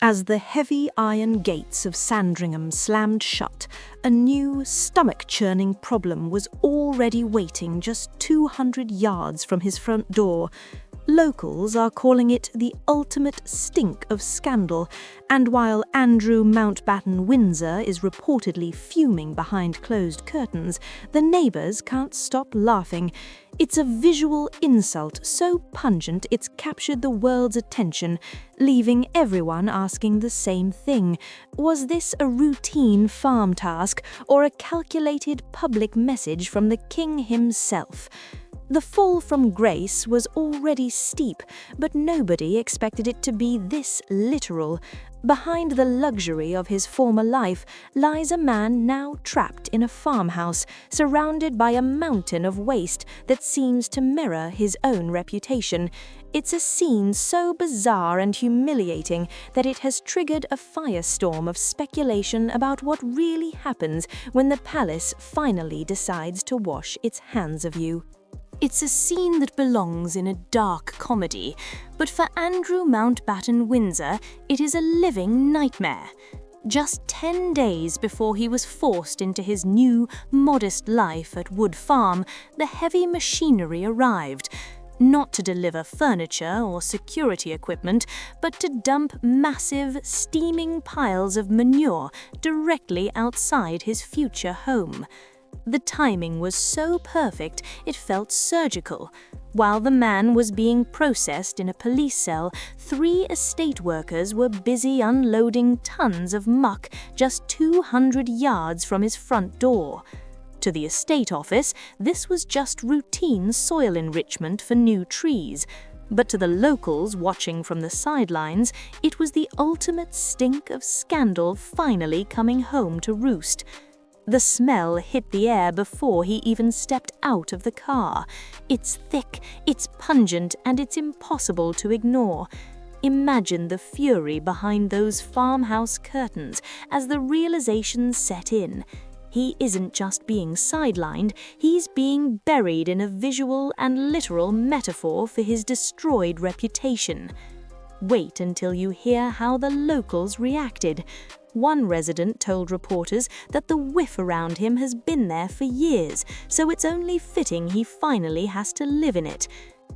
As the heavy iron gates of Sandringham slammed shut, a new, stomach-churning problem was already waiting just 200 yards from his front door. Locals are calling it the ultimate stink of scandal, and while Andrew Mountbatten-Windsor is reportedly fuming behind closed curtains, the neighbours can't stop laughing. It's a visual insult so pungent it's captured the world's attention, leaving everyone asking the same thing. Was this a routine farm task or a calculated public message from the king himself? The fall from grace was already steep, but nobody expected it to be this literal. Behind the luxury of his former life lies a man now trapped in a farmhouse, surrounded by a mountain of waste that seems to mirror his own reputation. It's a scene so bizarre and humiliating that it has triggered a firestorm of speculation about what really happens when the palace finally decides to wash its hands of you. It's a scene that belongs in a dark comedy, but for Andrew Mountbatten-Windsor, it is a living nightmare. Just 10 days before he was forced into his new, modest life at Wood Farm, the heavy machinery arrived, not to deliver furniture or security equipment, but to dump massive, steaming piles of manure directly outside his future home. The timing was so perfect it felt surgical. While the man was being processed in a police cell, 3 estate workers were busy unloading tons of muck just 200 yards from his front door. To the estate office, this was just routine soil enrichment for new trees. But to the locals watching from the sidelines, it was the ultimate stink of scandal finally coming home to roost. The smell hit the air before he even stepped out of the car. It's thick, it's pungent, and it's impossible to ignore. Imagine the fury behind those farmhouse curtains as the realization set in. He isn't just being sidelined, he's being buried in a visual and literal metaphor for his destroyed reputation. Wait until you hear how the locals reacted. One resident told reporters that the whiff around him has been there for years, so it's only fitting he finally has to live in it.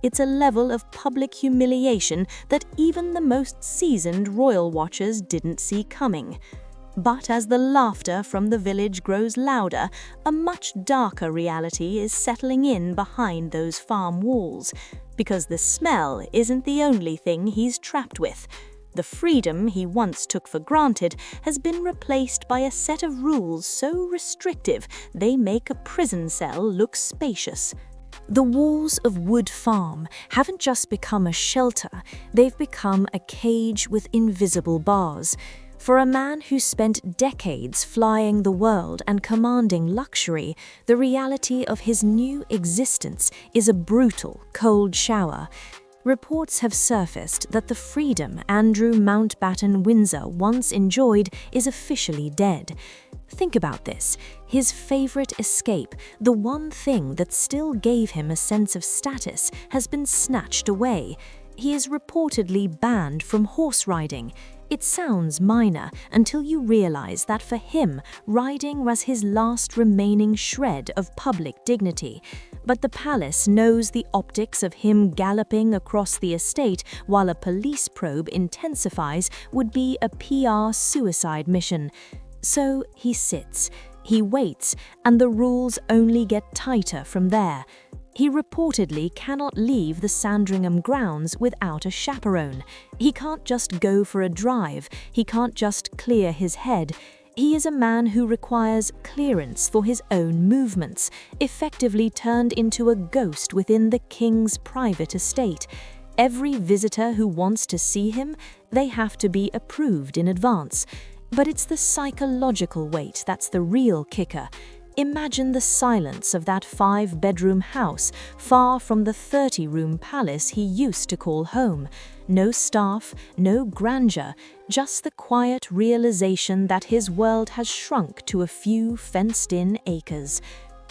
It's a level of public humiliation that even the most seasoned royal watchers didn't see coming. But as the laughter from the village grows louder, a much darker reality is settling in behind those farm walls, because the smell isn't the only thing he's trapped with. The freedom he once took for granted has been replaced by a set of rules so restrictive they make a prison cell look spacious. The walls of Wood Farm haven't just become a shelter, they've become a cage with invisible bars. For a man who spent decades flying the world and commanding luxury, the reality of his new existence is a brutal, cold shower. Reports have surfaced that the freedom Andrew Mountbatten-Windsor once enjoyed is officially dead. Think about this. His favorite escape, the one thing that still gave him a sense of status, has been snatched away. He is reportedly banned from horse riding. It sounds minor until you realize that for him, riding was his last remaining shred of public dignity. But the palace knows the optics of him galloping across the estate while a police probe intensifies would be a PR suicide mission. So he sits, he waits, and the rules only get tighter from there. He reportedly cannot leave the Sandringham grounds without a chaperone. He can't just go for a drive. He can't just clear his head. He is a man who requires clearance for his own movements, effectively turned into a ghost within the king's private estate. Every visitor who wants to see him, they have to be approved in advance. But it's the psychological weight that's the real kicker. Imagine the silence of that 5-bedroom house, far from the 30-room palace he used to call home. No staff, no grandeur, just the quiet realization that his world has shrunk to a few fenced-in acres.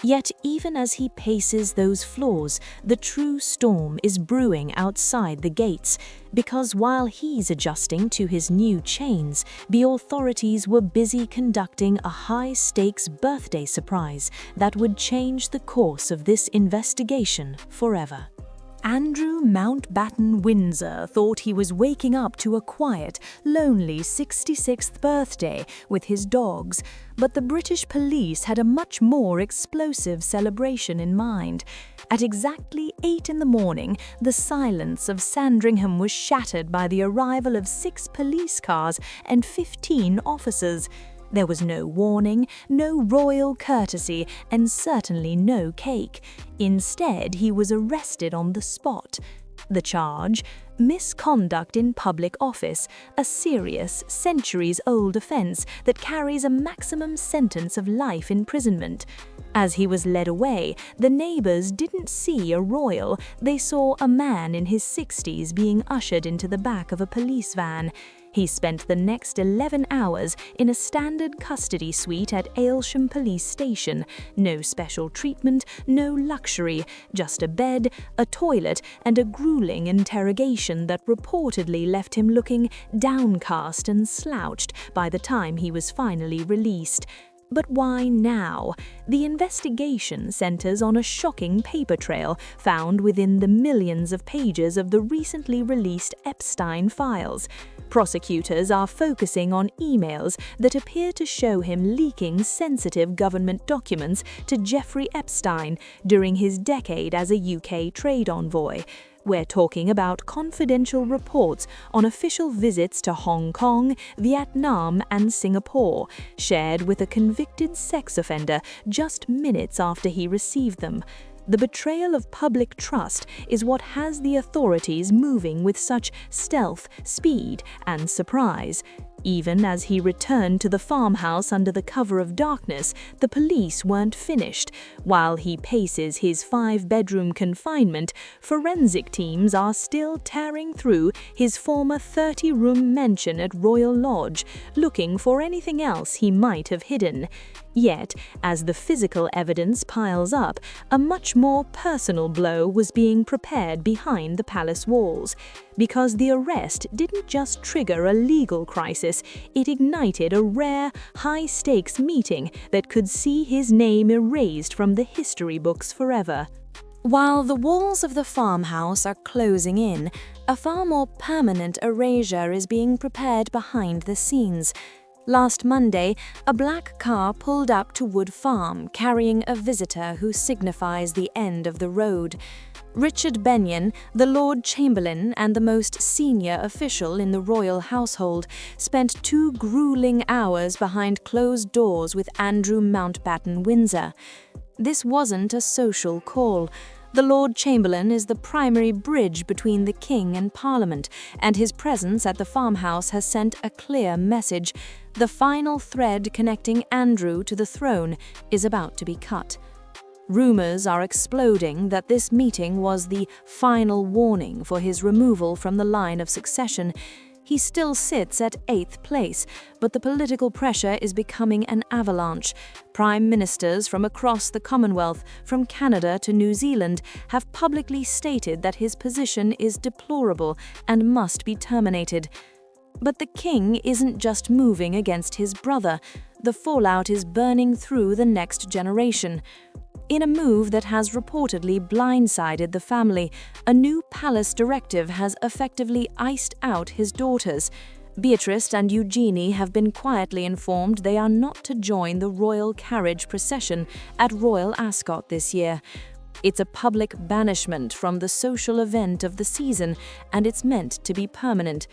Yet even as he paces those floors, the true storm is brewing outside the gates, because while he's adjusting to his new chains, the authorities were busy conducting a high-stakes birthday surprise that would change the course of this investigation forever. Andrew Mountbatten-Windsor thought he was waking up to a quiet, lonely 66th birthday with his dogs, but the British police had a much more explosive celebration in mind. At exactly 8 in the morning, the silence of Sandringham was shattered by the arrival of 6 police cars and 15 officers. There was no warning, no royal courtesy, and certainly no cake. Instead, he was arrested on the spot. The charge? Misconduct in public office, a serious, centuries-old offence that carries a maximum sentence of life imprisonment. As he was led away, the neighbours didn't see a royal, they saw a man in his 60s being ushered into the back of a police van. He spent the next 11 hours in a standard custody suite at Aylsham Police Station. No special treatment, no luxury, just a bed, a toilet, and a grueling interrogation that reportedly left him looking downcast and slouched by the time he was finally released. But why now? The investigation centers on a shocking paper trail found within the millions of pages of the recently released Epstein files. Prosecutors are focusing on emails that appear to show him leaking sensitive government documents to Jeffrey Epstein during his decade as a UK trade envoy. We're talking about confidential reports on official visits to Hong Kong, Vietnam, and Singapore, shared with a convicted sex offender just minutes after he received them. The betrayal of public trust is what has the authorities moving with such stealth, speed, and surprise. Even as he returned to the farmhouse under the cover of darkness, the police weren't finished. While he paces his 5-bedroom confinement, forensic teams are still tearing through his former 30-room mansion at Royal Lodge, looking for anything else he might have hidden. Yet, as the physical evidence piles up, a much more personal blow was being prepared behind the palace walls. Because the arrest didn't just trigger a legal crisis, it ignited a rare, high-stakes meeting that could see his name erased from the history books forever. While the walls of the farmhouse are closing in, a far more permanent erasure is being prepared behind the scenes. Last Monday, a black car pulled up to Wood Farm, carrying a visitor who signifies the end of the road. Richard Benyon, the Lord Chamberlain and the most senior official in the royal household, spent 2 grueling hours behind closed doors with Andrew Mountbatten-Windsor. This wasn't a social call. The Lord Chamberlain is the primary bridge between the King and Parliament, and his presence at the farmhouse has sent a clear message. The final thread connecting Andrew to the throne is about to be cut. Rumours are exploding that this meeting was the final warning for his removal from the line of succession. He still sits at 8th place, but the political pressure is becoming an avalanche. Prime ministers from across the Commonwealth, from Canada to New Zealand, have publicly stated that his position is deplorable and must be terminated. But the king isn't just moving against his brother. The fallout is burning through the next generation. In a move that has reportedly blindsided the family, a new palace directive has effectively iced out his daughters. Beatrice and Eugenie have been quietly informed they are not to join the royal carriage procession at Royal Ascot this year. It's a public banishment from the social event of the season, and it's meant to be permanent.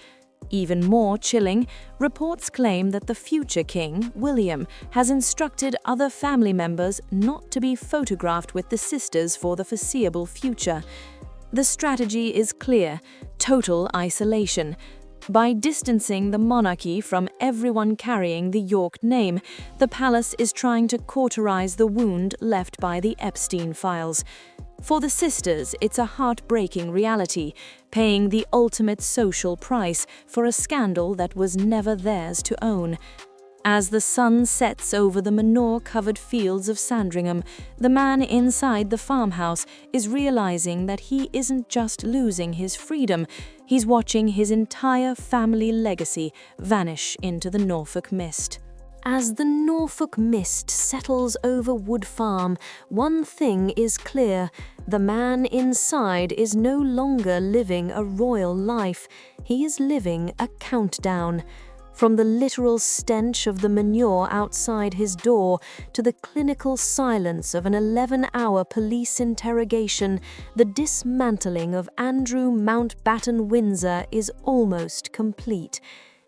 Even more chilling, reports claim that the future king, William, has instructed other family members not to be photographed with the sisters for the foreseeable future. The strategy is clear: total isolation. By distancing the monarchy from everyone carrying the York name, the palace is trying to cauterize the wound left by the Epstein files. For the sisters, it's a heartbreaking reality, paying the ultimate social price for a scandal that was never theirs to own. As the sun sets over the manure-covered fields of Sandringham, the man inside the farmhouse is realizing that he isn't just losing his freedom, he's watching his entire family legacy vanish into the Norfolk mist. As the Norfolk mist settles over Wood Farm, one thing is clear: the man inside is no longer living a royal life, he is living a countdown. From the literal stench of the manure outside his door to the clinical silence of an 11-hour police interrogation, the dismantling of Andrew Mountbatten-Windsor is almost complete.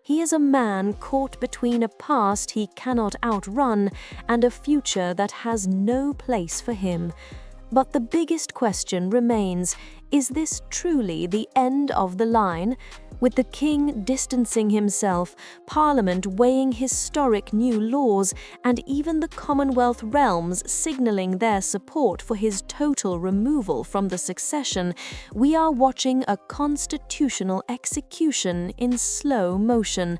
He is a man caught between a past he cannot outrun and a future that has no place for him. But the biggest question remains: is this truly the end of the line? With the King distancing himself, Parliament weighing historic new laws, and even the Commonwealth realms signalling their support for his total removal from the succession, we are watching a constitutional execution in slow motion.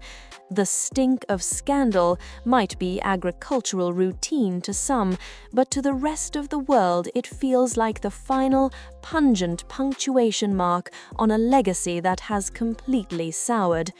The stink of scandal might be agricultural routine to some, but to the rest of the world it feels like the final, pungent punctuation mark on a legacy that has completely soured.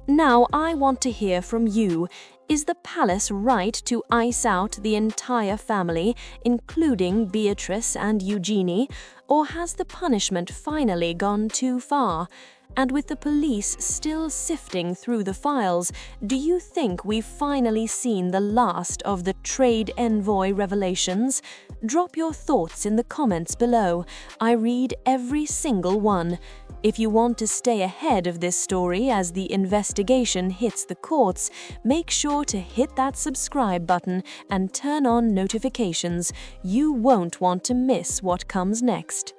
Now I want to hear from you. Is the palace right to ice out the entire family, including Beatrice and Eugenie, or has the punishment finally gone too far? And with the police still sifting through the files, do you think we've finally seen the last of the trade envoy revelations? Drop your thoughts in the comments below. I read every single one. If you want to stay ahead of this story as the investigation hits the courts, make sure to hit that subscribe button and turn on notifications. You won't want to miss what comes next.